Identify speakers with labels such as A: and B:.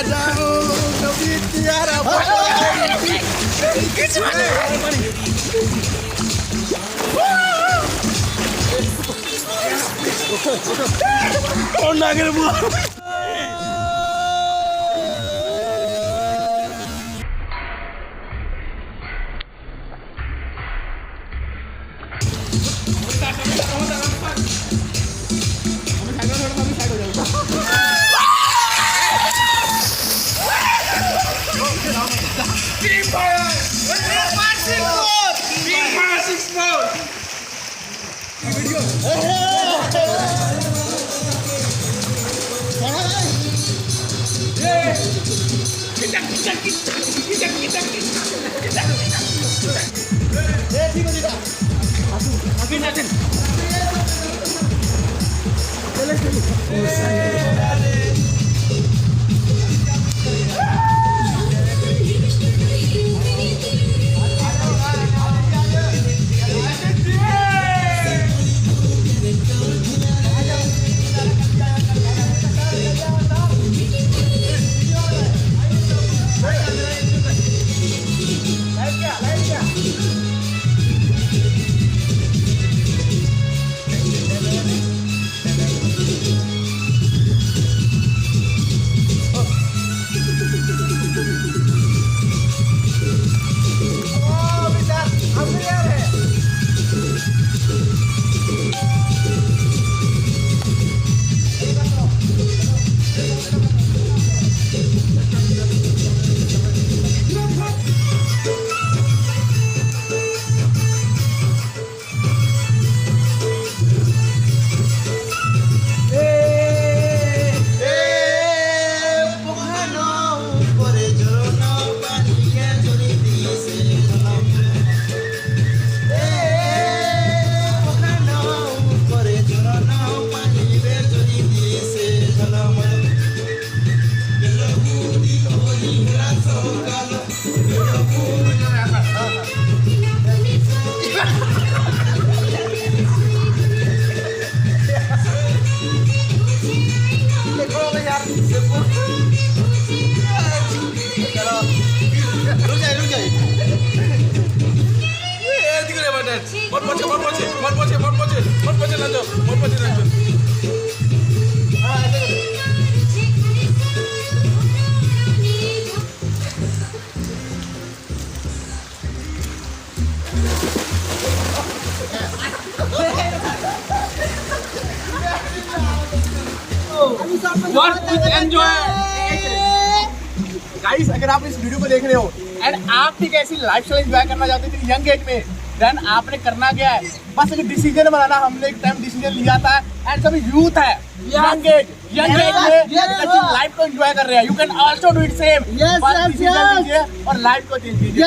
A: जाओ कभी तियारा कौन नागर बुआ
B: गाइस, अगर आप इस वीडियो को देख रहे हो एंड आप ठीक ऐसी लाइफस्टाइल एंजॉय करना चाहते थे यंग एज में, देन आपने करना क्या है, बस एक डिसीजन बनाना। हमने एक टाइम डिसीजन लिया था एंड सभी यूथ है यंग एज में लाइफ को एंजॉय कर रहे हैं। You can also do it same. और लाइफ को चेंज कीजिए।